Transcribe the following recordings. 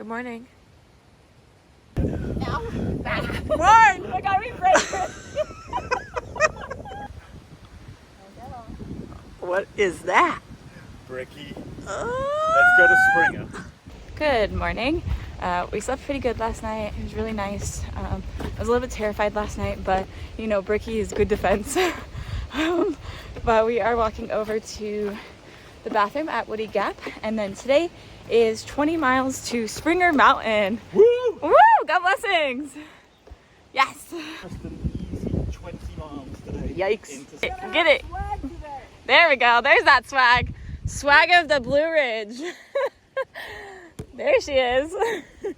Good morning. Now? Morning! I gotta be brave. What is that? Bricky. Let's go to Springer. Good morning. We slept pretty good last night. It was really nice. I was a little bit terrified last night, but you know, Bricky is good defense. But we are walking over to the bathroom at Woody Gap, and then today is 20 miles to Springer Mountain. Woo! Woo! God blessings! Yes! Just an easy 20 miles today. Yikes. Get it! There we go. There's that swag. Swag of the Blue Ridge. There she is. Woo!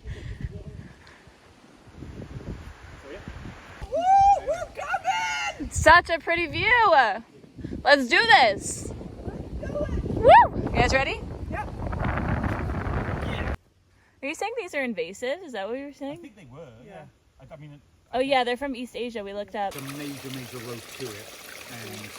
We're coming! Such a pretty view. Let's do this. Let's do it! Woo! You guys ready? Yep. Yeah. Are you saying these are invasive? Is that what you were I saying? think they were, yeah. I mean, Oh yeah, they're from East Asia. We looked up. it's a major road to it. And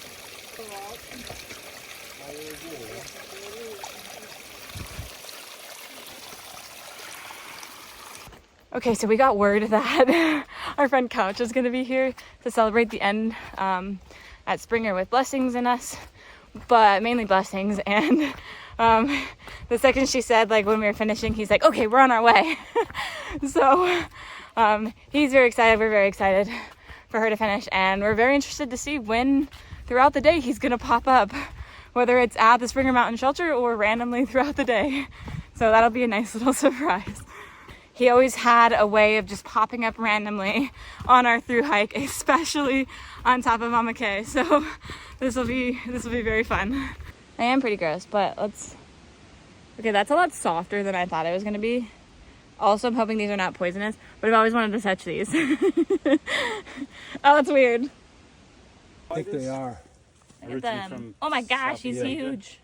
Okay, so we got word that our friend Couch is going to be here to celebrate the end at Springer with blessings in us, but mainly blessings. And the second she said, like when we were finishing, he's like, okay, we're on our way. So he's very excited. We're very excited for her to finish, and we're very interested to see when throughout the day he's going to pop up, whether it's at the Springer Mountain Shelter or randomly throughout the day. So that'll be a nice little surprise. He always had a way of just popping up randomly on our thru hike, especially on top of Mama K. So this will be very fun. I am pretty gross, but let's. Okay, that's a lot softer than I thought it was gonna be. Also, I'm hoping these are not poisonous, but I've always wanted to touch these. Oh, that's weird. I think they are. Look at them. Oh my gosh, he's huge.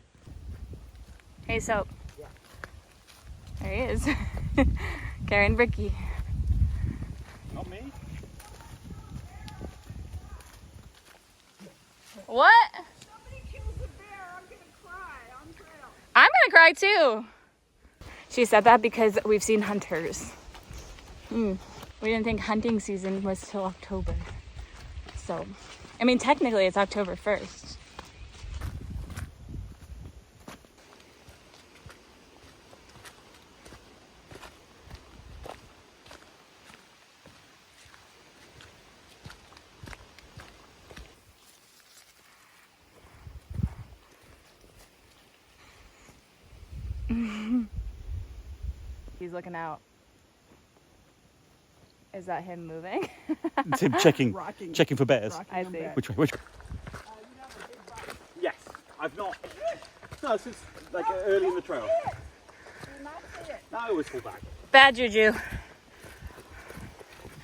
Hey, Soap. There he is. Carrying Bricky. not me. What? Somebody kills a bear, I'm gonna cry on trail. I'm gonna cry too. She said that because we've seen hunters. We didn't think hunting season was till October. So, I mean, technically it's October 1st. He's looking out. Is that him moving? It's him checking for bears. I see. Which way? Yes, I've not. No, since like early in the trail. No, I always fall back. Bad juju.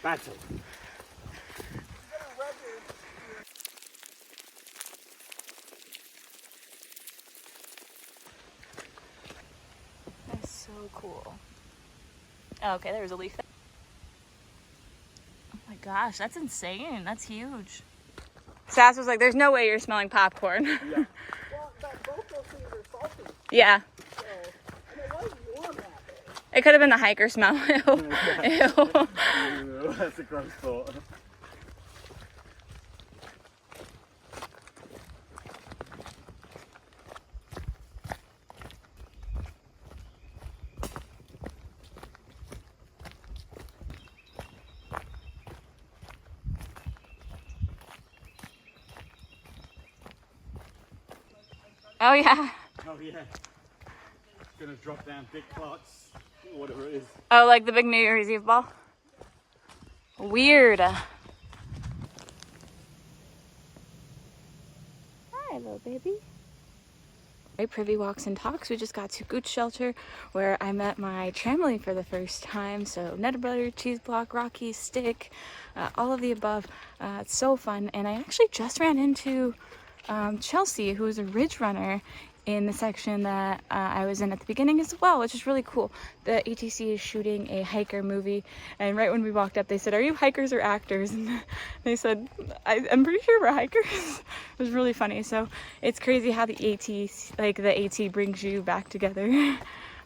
Bad thing. That's so cool. Oh, okay, there's a leaf there. Oh my gosh, that's insane. That's huge. Sass was like, there's no way you're smelling popcorn. Yeah. Well, both those things are salty, Yeah. so, and it was warm that day. It could have been the hiker smell. Ew. Ew. That's a gross thought. Oh yeah. Oh yeah. Gonna drop down Dick Clark's, whatever it is. Oh, like the big New Year's Eve ball? Weird. Hi, little baby. Right, Privy Walks and Talks. We just got to Goo Shelter where I met my family for the first time. So Nutter Butter, Cheese Block, Rocky, Stick, all of the above. It's so fun. And I actually just ran into Chelsea, who is a ridge runner in the section that I was in at the beginning as well, which is really cool. The ATC is shooting a hiker movie, and right when we walked up, they said, "Are you hikers or actors?" And they said, I'm pretty sure we're hikers. It was really funny. So it's crazy how the AT brings you back together.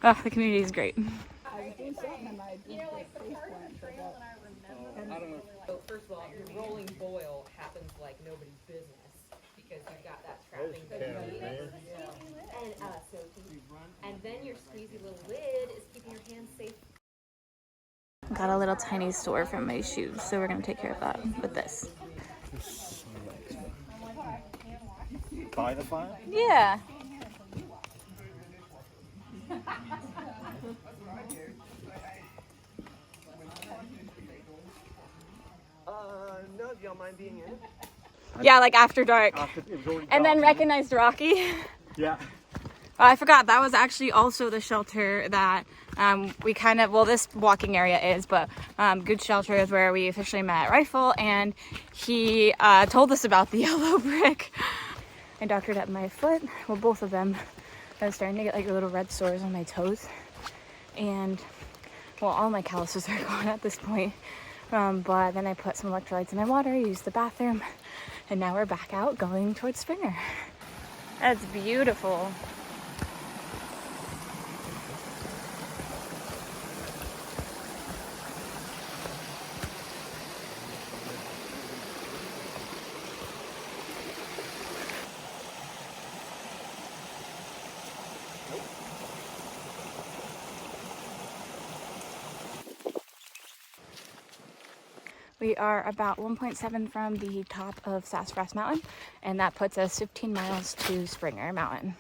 Oh, the community is great. I was doing So first of all, your rolling boil happens like nobody's business because you've got that trapping and then your squeezy little lid is keeping your hands safe. Got a little tiny sore from my shoes, so we're gonna take care of that with this. By the fire? Yeah. No, do y'all mind being in? Yeah, like after dark. After it was already And then dark. recognized Rocky. Yeah. I forgot, that was actually also the shelter that we kind of, well, this walking area is, but Goo Shelter is where we officially met Rifle, and he told us about the yellow brick. I doctored up my foot, well, both of them. I was starting to get like little red sores on my toes, and well, all my calluses are gone at this point. But then I put some electrolytes in my water, used the bathroom, and now we're back out going towards Springer. That's beautiful. We are about 1.7 from the top of Sassafras Mountain, and that puts us 15 miles to Springer Mountain.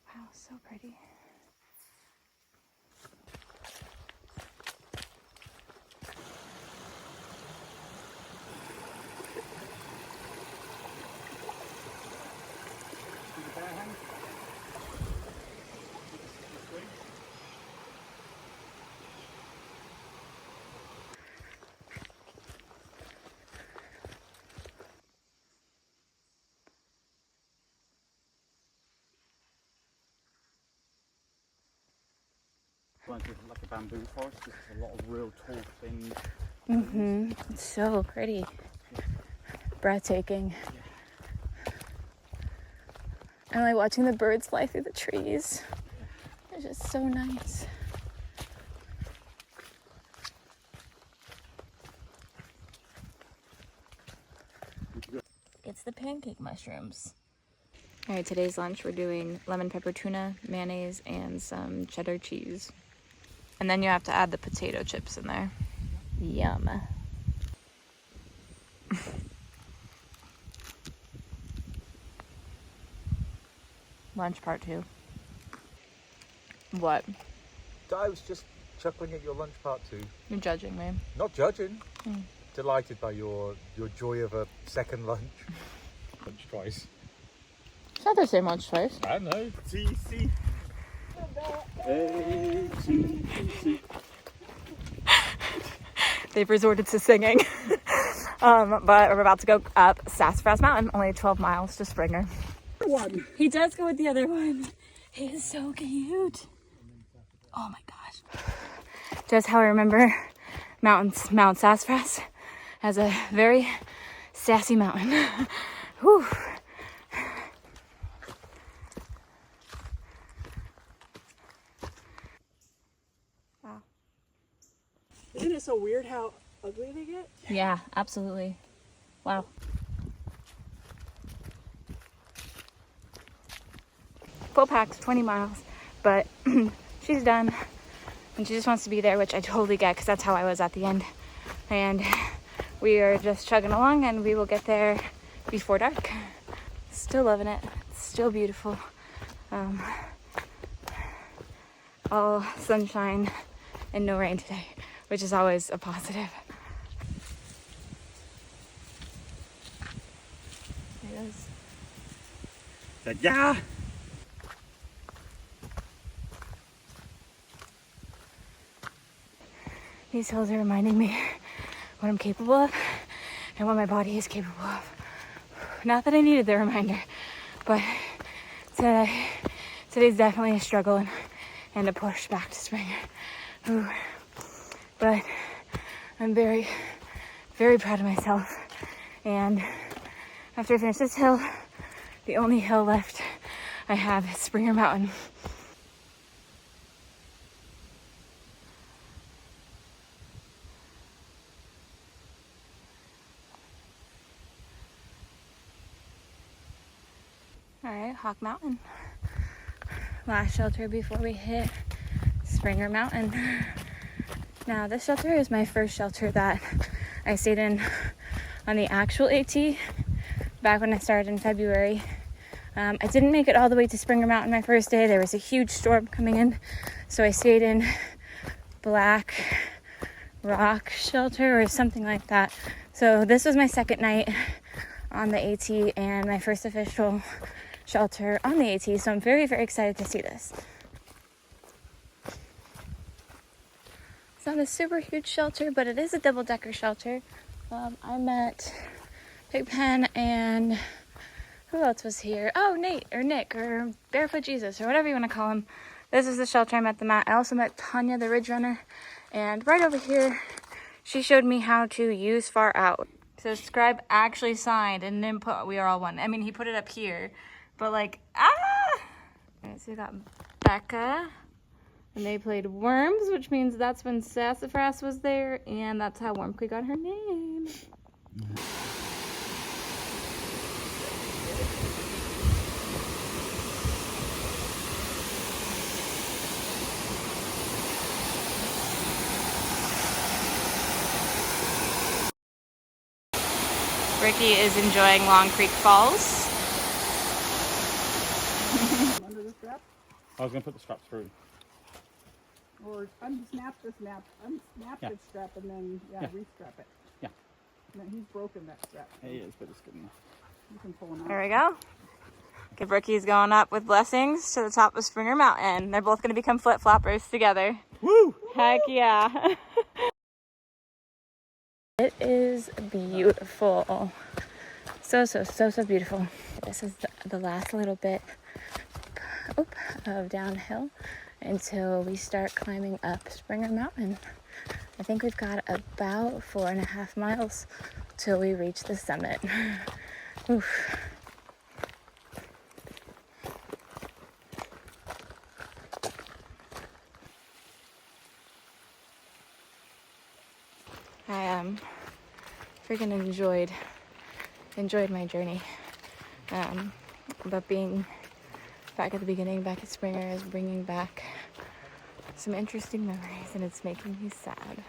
Wow, so pretty. Like a bamboo forest, there's a lot of real tall things. It's so pretty. Breathtaking. And like watching the birds fly through the trees. It's just so nice. It's the pancake mushrooms. All right, today's lunch we're doing lemon pepper tuna, mayonnaise, and some cheddar cheese. And then you have to add the potato chips in there. Yum. Lunch part 2. What? I was just chuckling at your lunch part 2. You're judging me. Not judging. Delighted by your joy of a second lunch. Lunch twice. It's not the same lunch twice. I know. TC. They've resorted to singing. But we're about to go up Sassafras Mountain, only 12 miles to Springer. He does go with the other one. He is so cute. Oh my gosh. Just how I remember Mount Sassafras as a very sassy mountain. Whew. Wow. Isn't it so weird how ugly they get? Yeah, absolutely. Wow. Full packed, 20 miles, but she's done and she just wants to be there, which I totally get because that's how I was at the end. And we are just chugging along and we will get there before dark. Still loving it. It's still beautiful. All sunshine and no rain today, which is always a positive. There it is. Yeah. These hills are reminding me what I'm capable of and what my body is capable of. Not that I needed the reminder, but today's definitely a struggle and a push back to Springer. Ooh. But I'm very, very proud of myself, and after I finish this hill, the only hill left I have is Springer Mountain. All right, Hawk Mountain. Last shelter before we hit Springer Mountain. Now, this shelter is my first shelter that I stayed in on the actual AT back when I started in February. I didn't make it all the way to Springer Mountain my first day. There was a huge storm coming in, so I stayed in Black Rock Shelter or something like that. So this was my second night on the AT and my first official shelter on the AT, so I'm very, very excited to see this. It's not a super huge shelter, but it is a double-decker shelter. I met Pigpen and who else was here? Oh, Nate or Nick or Barefoot Jesus or whatever you want to call him. This is the shelter I met them at. I also met Tanya, the Ridge Runner, and right over here, she showed me how to use Far Out. So Scribe actually signed and then put "We Are All One." I mean, he put it up here, but like, ah! Alright, so we got Becca, and they played Worms, which means that's when Sassafras was there, and that's how Wormquay got her name. Ricky is enjoying Long Creek Falls. Under the strap? I was going to put the strap through. Or unsnap the snap, unsnap Yeah. the strap and then, restrap it. Yeah. No, he's broken that strap. It is, but it's good enough. You can pull him out. There we go. Okay, Brickys going up with blessings to the top of Springer Mountain. They're both going to become flip-floppers together. Woo! Heck yeah. It is beautiful. So beautiful. This is the last little bit of downhill until we start climbing up Springer Mountain. I think we've got about 4.5 miles till we reach the summit. Oof. I freaking enjoyed my journey. But being back at the beginning, back at Springer, is bringing back some interesting memories, and it's making me sad.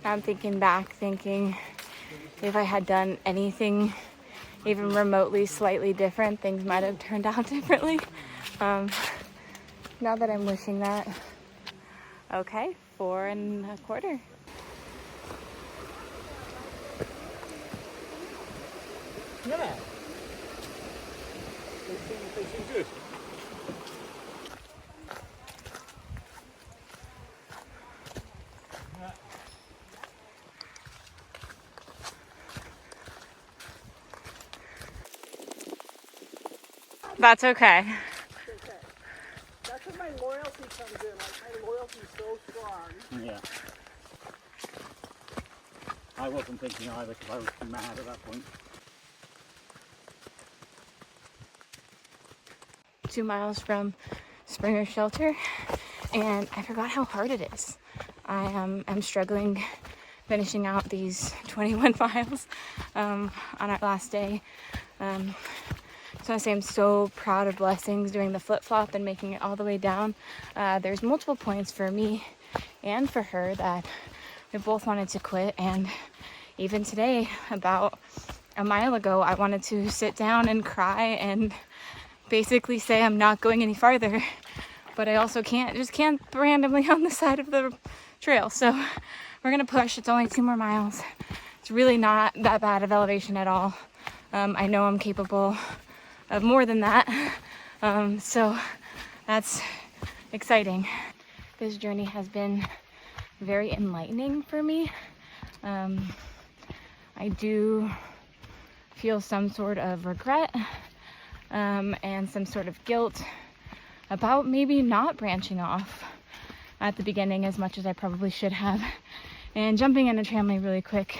I'm thinking if I had done anything even remotely slightly different, things might have turned out differently. Now that I'm wishing that. Okay, 4 1/4. Yeah. They seem good. That's okay. Okay. That's when my loyalty comes in. Like, my loyalty's so strong. Yeah. I wasn't thinking either because I was mad at that point. 2 miles from Springer Shelter, and I forgot how hard it is. I'm struggling finishing out these 21 miles on our last day. So I say I'm so proud of Blessings doing the flip-flop and making it all the way down. There's multiple points for me and for her that we both wanted to quit, and even today, about a mile ago, I wanted to sit down and cry and basically say I'm not going any farther, but I also can't camp randomly on the side of the trail. So we're gonna push. It's only 2 more miles. It's really not that bad of elevation at all. I know I'm capable of more than that, so that's exciting. This journey has been very enlightening for me. I do feel some sort of regret and some sort of guilt about maybe not branching off at the beginning as much as I probably should have, and jumping in a tramline really quick.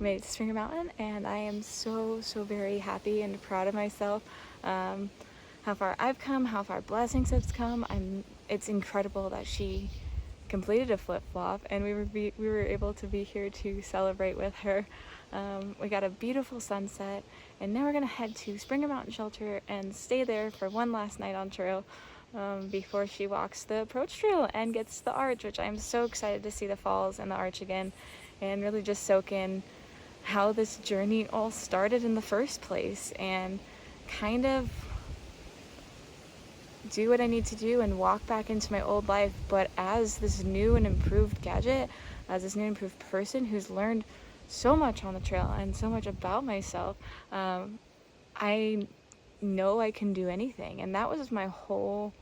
made it to Springer Mountain, and I am so very happy and proud of myself. How far I've come, how far Blessings has come. It's incredible that she completed a flip-flop, and we were able to be here to celebrate with her. We got a beautiful sunset, and now we're gonna head to Springer Mountain Shelter and stay there for one last night on trail before she walks the approach trail and gets the arch, which I'm so excited to see the falls and the arch again, and really just soak in how this journey all started in the first place, and kind of do what I need to do and walk back into my old life, but as this new and improved gadget, as this new and improved person who's learned so much on the trail and so much about myself. I know I can do anything, and that was my whole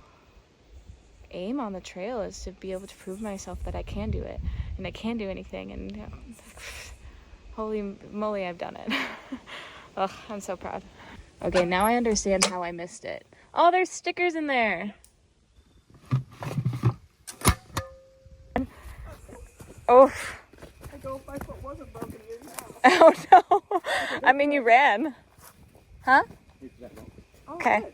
aim on the trail, is to be able to prove myself that I can do it and I can do anything, and holy moly, I've done it. Ugh, I'm so proud. Okay, now I understand how I missed it. Oh, there's stickers in there. Oh. I go, my foot wasn't broken, you know. Oh no. I mean, you ran. Huh? Oh, Okay. good.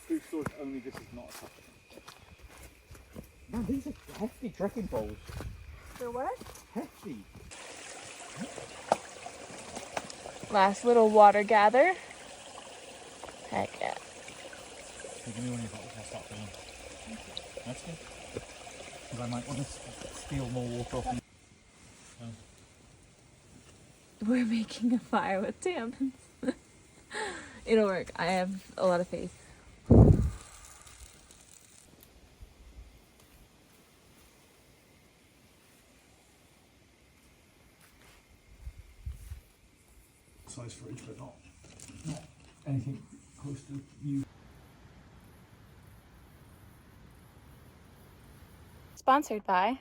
Food storage only, this is not a tough. Man, these are hefty trekking poles. They're what? Hefty. Last little water gather. Heck yeah. Give me one of your bottles, I'll start filling. That's good. Because I might want to steal more water off you. We're making a fire with tampons. It'll work. I have a lot of faith. Size fridge, but not anything close to you. Sponsored by